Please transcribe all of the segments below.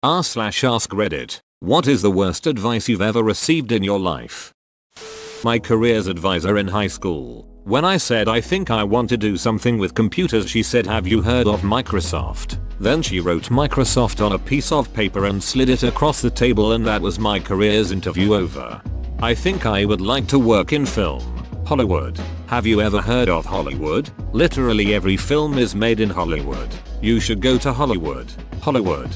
r/ask Reddit. What is the worst advice you've ever received in your life? My careers advisor in high school. When I said I think I want to do something with computers, she said, have you heard of Microsoft? Then she wrote Microsoft on a piece of paper and slid it across the table, and that was my careers interview over. I think I would like to work in film. Hollywood. Have you ever heard of Hollywood? Literally every film is made in Hollywood. You should go to Hollywood. Hollywood.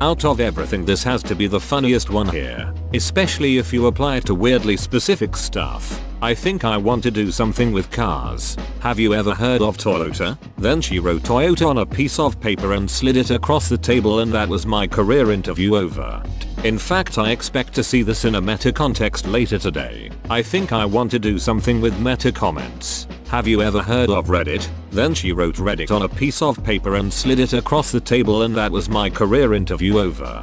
Out of everything, this has to be the funniest one here, especially if you apply it to weirdly specific stuff. I think I want to do something with cars. Have you ever heard of Toyota? Then she wrote Toyota on a piece of paper and slid it across the table, and that was my career interview over. In fact, I expect to see this in a meta context later today. I think I want to do something with meta comments. Have you ever heard of Reddit? Then she wrote Reddit on a piece of paper and slid it across the table, and that was my career interview over.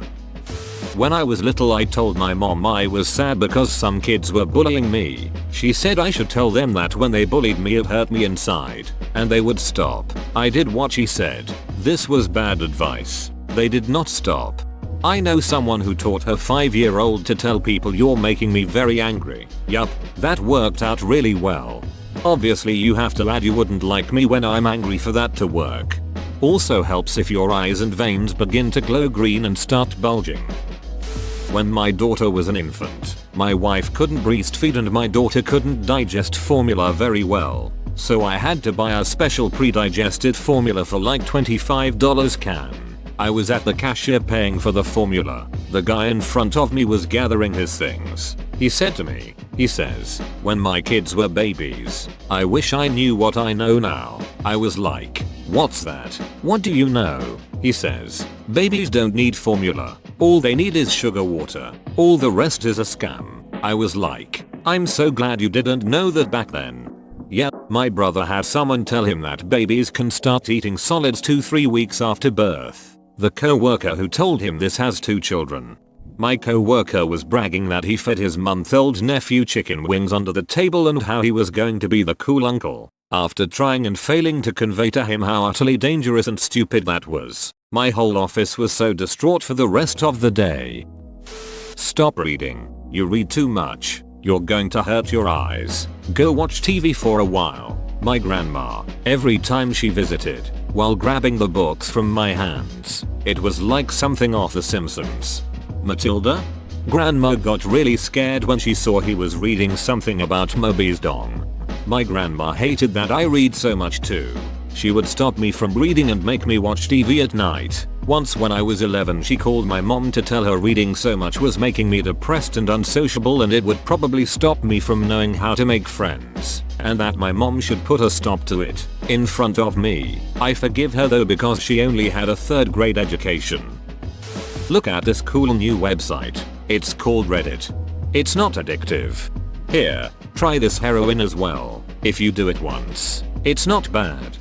When I was little, I told my mom I was sad because some kids were bullying me. She said I should tell them that when they bullied me it hurt me inside, and they would stop. I did what she said. This was bad advice. They did not stop. I know someone who taught her 5-year-old to tell people, you're making me very angry. Yup, that worked out really well. Obviously you have to add, you wouldn't like me when I'm angry for that to work. Also helps if your eyes and veins begin to glow green and start bulging. When my daughter was an infant, my wife couldn't breastfeed and my daughter couldn't digest formula very well. So I had to buy a special pre-digested formula for like $25 can. I was at the cashier paying for the formula. The guy in front of me was gathering his things. He said to me, he says, when my kids were babies, I wish I knew what I know now. I was like, what's that? What do you know? He says, babies don't need formula. All they need is sugar water. All the rest is a scam. I was like, I'm so glad you didn't know that back then. Yeah, my brother had someone tell him that babies can start eating solids 2-3 weeks after birth. The co-worker who told him this has 2 children. My co-worker was bragging that he fed his month-old nephew chicken wings under the table and how he was going to be the cool uncle. After trying and failing to convey to him how utterly dangerous and stupid that was, my whole office was so distraught for the rest of the day. Stop reading. You read too much. You're going to hurt your eyes. Go watch TV for a while. My grandma, every time she visited, while grabbing the books from my hands, it was like something off The Simpsons. Matilda? Grandma got really scared when she saw he was reading something about Moby's dong. My grandma hated that I read so much too. She would stop me from reading and make me watch TV at night. Once when I was 11, she called my mom to tell her reading so much was making me depressed and unsociable, and it would probably stop me from knowing how to make friends, and that my mom should put a stop to it in front of me. I forgive her though, because she only had a 3rd grade education. Look at this cool new website. It's called Reddit. It's not addictive. Here, try this heroin as well. If you do it once, it's not bad.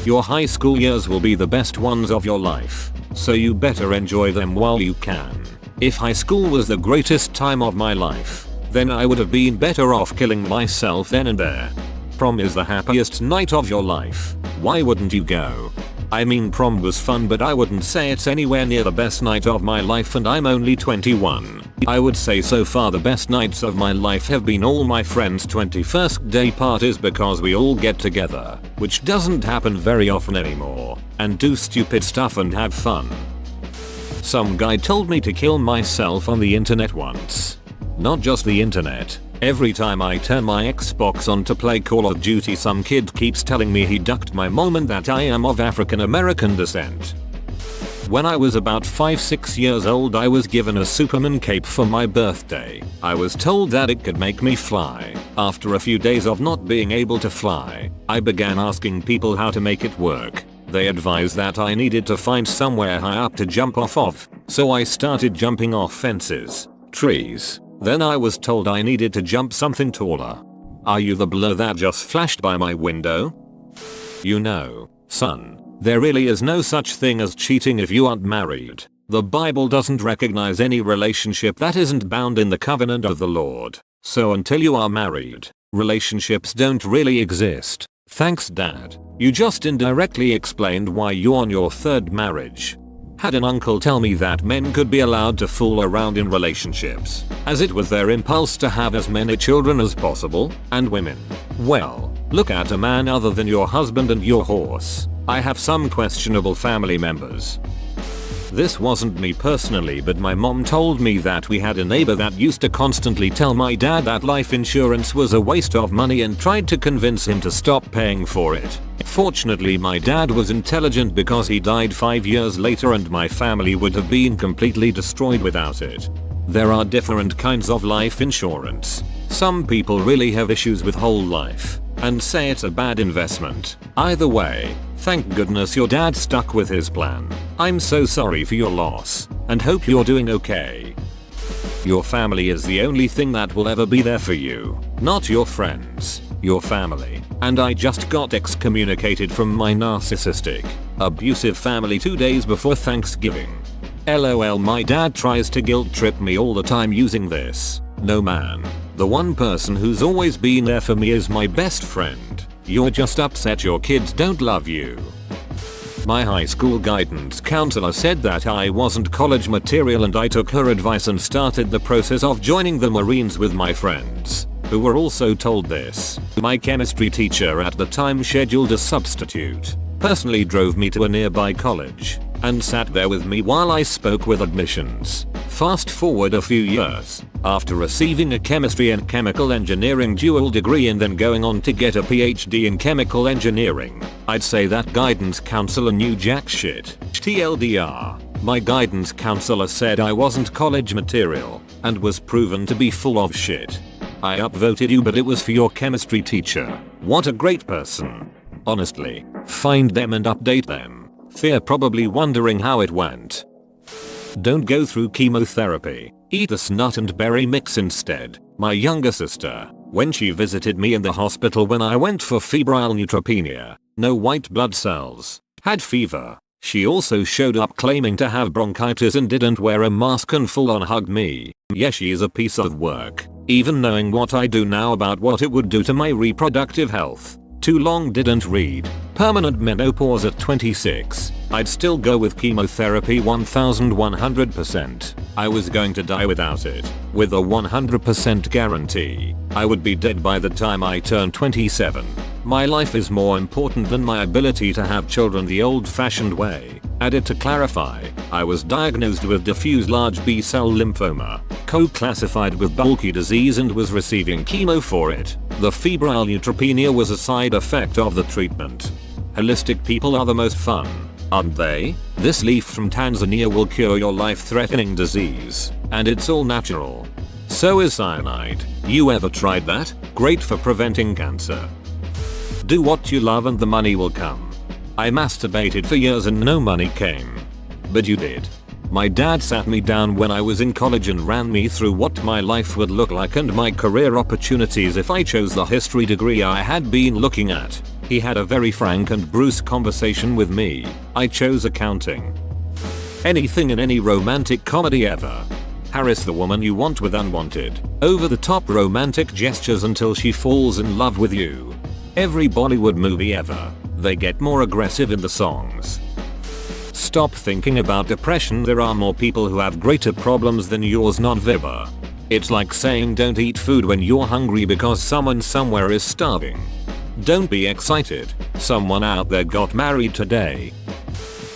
Your high school years will be the best ones of your life, so you better enjoy them while you can. If high school was the greatest time of my life, then I would have been better off killing myself then and there. Prom is the happiest night of your life. Why wouldn't you go? I mean, prom was fun, but I wouldn't say it's anywhere near the best night of my life, and I'm only 21. I would say so far the best nights of my life have been all my friends' 21st day parties, because we all get together, which doesn't happen very often anymore, and do stupid stuff and have fun. Some guy told me to kill myself on the internet once. Not just the internet. Every time I turn my Xbox on to play Call of Duty, some kid keeps telling me he ducked my mom and that I am of African American descent. When I was about 5-6 years old, I was given a Superman cape for my birthday. I was told that it could make me fly. After a few days of not being able to fly, I began asking people how to make it work. They advised that I needed to find somewhere high up to jump off of, so I started jumping off fences, trees. Then I was told I needed to jump something taller. Are you the blur that just flashed by my window? You know, son, there really is no such thing as cheating if you aren't married. The Bible doesn't recognize any relationship that isn't bound in the covenant of the Lord. So until you are married, relationships don't really exist. Thanks, Dad. You just indirectly explained why you're on your 3rd marriage. Had an uncle tell me that men could be allowed to fool around in relationships, as it was their impulse to have as many children as possible, and women. Well, look at a man other than your husband and your horse. I have some questionable family members. This wasn't me personally, but my mom told me that we had a neighbor that used to constantly tell my dad that life insurance was a waste of money and tried to convince him to stop paying for it. Fortunately, my dad was intelligent because he died 5 years later and my family would have been completely destroyed without it. There are different kinds of life insurance. Some people really have issues with whole life and say it's a bad investment. Either way, thank goodness your dad stuck with his plan. I'm so sorry for your loss and hope you're doing okay. Your family is the only thing that will ever be there for you, not your friends, your family. And I just got excommunicated from my narcissistic, abusive family 2 days before Thanksgiving. LOL, my dad tries to guilt trip me all the time using this. No man. The one person who's always been there for me is my best friend. You're just upset your kids don't love you. My high school guidance counselor said that I wasn't college material and I took her advice and started the process of joining the Marines with my friends, who were also told this. My chemistry teacher at the time scheduled a substitute, personally drove me to a nearby college, and sat there with me while I spoke with admissions. Fast forward a few years, after receiving a chemistry and chemical engineering dual degree and then going on to get a PhD in chemical engineering, I'd say that guidance counselor knew jack shit. TLDR, my guidance counselor said I wasn't college material, and was proven to be full of shit. I upvoted you, but it was for your chemistry teacher. What a great person. Honestly, find them and update them. They're probably wondering how it went. Don't go through chemotherapy. Eat a nut and berry mix instead. My younger sister, when she visited me in the hospital when I went for febrile neutropenia, no white blood cells, had fever. She also showed up claiming to have bronchitis and didn't wear a mask and full on hugged me. Yeah, she is a piece of work. Even knowing what I do now about what it would do to my reproductive health. Too long didn't read. Permanent menopause at 26. I'd still go with chemotherapy 1100%. I was going to die without it. With a 100% guarantee. I would be dead by the time I turned 27. My life is more important than my ability to have children the old-fashioned way. Added to clarify, I was diagnosed with diffuse large B-cell lymphoma, co-classified with bulky disease and was receiving chemo for it. The febrile neutropenia was a side effect of the treatment. Holistic people are the most fun, aren't they? This leaf from Tanzania will cure your life-threatening disease, and it's all natural. So is cyanide. You ever tried that? Great for preventing cancer. Do what you love and the money will come. I masturbated for years and no money came. But you did. My dad sat me down when I was in college and ran me through what my life would look like and my career opportunities if I chose the history degree I had been looking at. He had a very frank and brusque conversation with me. I chose accounting. Anything in any romantic comedy ever. Harass the woman you want with unwanted, over-the-top romantic gestures until she falls in love with you. Every Bollywood movie ever. They get more aggressive in the songs. Stop thinking about depression. There are more people who have greater problems than yours, not Vibber. It's like saying don't eat food when you're hungry because someone somewhere is starving. Don't be excited. Someone out there got married today.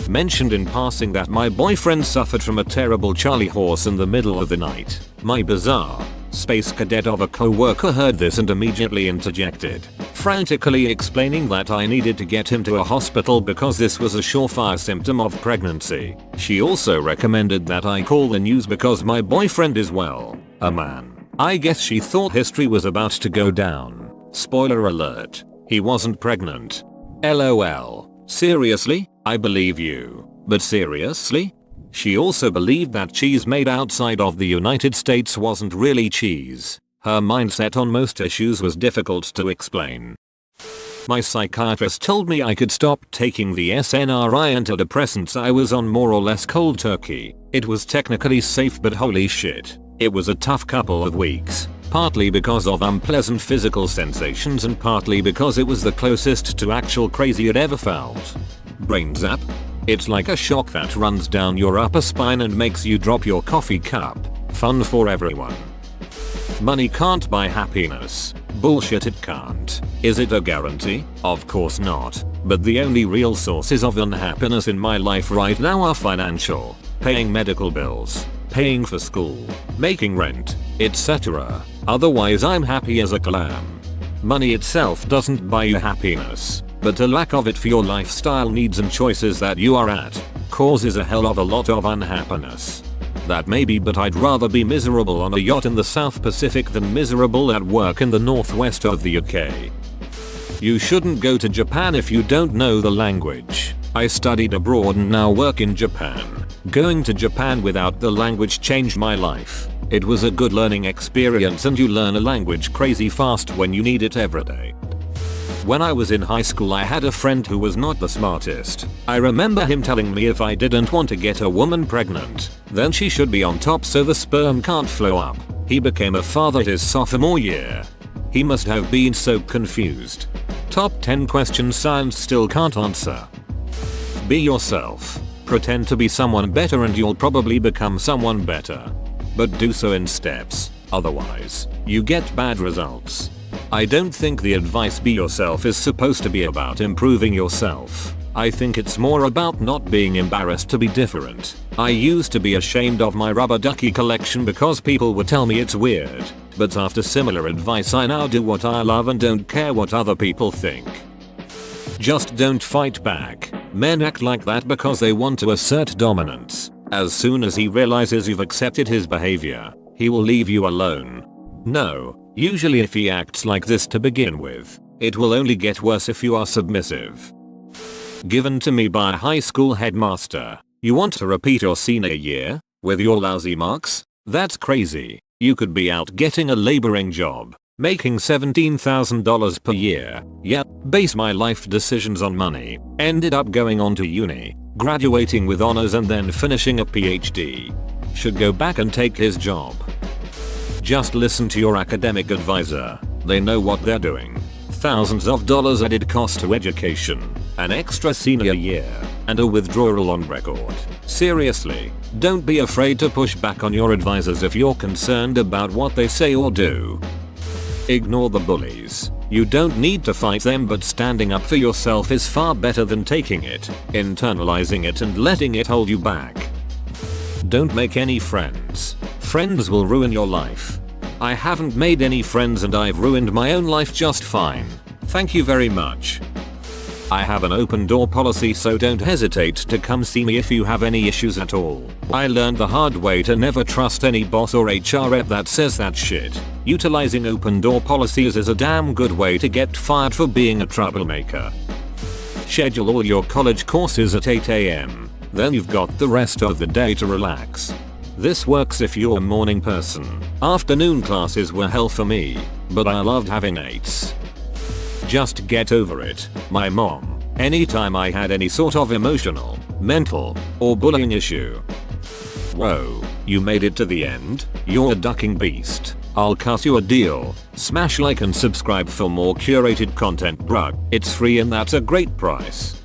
Mentioned in passing that my boyfriend suffered from a terrible Charlie horse in the middle of the night. My bizarre space cadet of a co-worker heard this and immediately interjected, frantically explaining that I needed to get him to a hospital because this was a surefire symptom of pregnancy. She also recommended that I call the news because my boyfriend is, well, a man. I guess she thought history was about to go down. Spoiler alert, he wasn't pregnant. LOL. Seriously? I believe you. But seriously? She also believed that cheese made outside of the United States wasn't really cheese. Her mindset on most issues was difficult to explain. My psychiatrist told me I could stop taking the SNRI antidepressants I was on more or less cold turkey. It was technically safe, but holy shit, it was a tough couple of weeks. Partly because of unpleasant physical sensations and partly because it was the closest to actual crazy I'd ever felt. Brain zap? It's like a shock that runs down your upper spine and makes you drop your coffee cup. Fun for everyone. Money can't buy happiness. Bullshit, it can't. Is it a guarantee? Of course not. But the only real sources of unhappiness in my life right now are financial. Paying medical bills, paying for school, making rent, etc. Otherwise I'm happy as a clam. Money itself doesn't buy you happiness, but a lack of it for your lifestyle needs and choices that you are at causes a hell of a lot of unhappiness. That may be, but I'd rather be miserable on a yacht in the South Pacific than miserable at work in the northwest of the UK. You shouldn't go to Japan if you don't know the language. I studied abroad and now work in Japan. Going to Japan without the language changed my life. It was a good learning experience, and you learn a language crazy fast when you need it every day. When I was in high school I had a friend who was not the smartest. I remember him telling me if I didn't want to get a woman pregnant, then she should be on top so the sperm can't flow up. He became a father his sophomore year. He must have been so confused. Top 10 questions science still can't answer. Be yourself. Pretend to be someone better and you'll probably become someone better. But do so in steps, otherwise, you get bad results. I don't think the advice be yourself is supposed to be about improving yourself. I think it's more about not being embarrassed to be different. I used to be ashamed of my rubber ducky collection because people would tell me it's weird, but after similar advice I now do what I love and don't care what other people think. Just don't fight back. Men act like that because they want to assert dominance. As soon as he realizes you've accepted his behavior, he will leave you alone. No. Usually if he acts like this to begin with, it will only get worse if you are submissive. Given to me by a high school headmaster. You want to repeat your senior year? With your lousy marks? That's crazy. You could be out getting a laboring job, making $17,000 per year. Yep, base my life decisions on money. Ended up going on to uni, graduating with honors and then finishing a PhD. Should go back and take his job. Just listen to your academic advisor. They know what they're doing. Thousands of dollars added cost to education, an extra senior year, and a withdrawal on record. Seriously, don't be afraid to push back on your advisors if you're concerned about what they say or do. Ignore the bullies. You don't need to fight them, but standing up for yourself is far better than taking it, internalizing it and letting it hold you back. Don't make any friends. Friends will ruin your life. I haven't made any friends and I've ruined my own life just fine. Thank you very much. I have an open door policy, so don't hesitate to come see me if you have any issues at all. I learned the hard way to never trust any boss or HR rep that says that shit. Utilizing open door policies is a damn good way to get fired for being a troublemaker. Schedule all your college courses at 8 AM. Then you've got the rest of the day to relax. This works if you're a morning person. Afternoon classes were hell for me, but I loved having 8s. Just get over it. My mom, anytime I had any sort of emotional, mental, or bullying issue. Whoa, you made it to the end? You're a ducking beast. I'll cut you a deal. Smash like and subscribe for more curated content, bruh. It's free and that's a great price.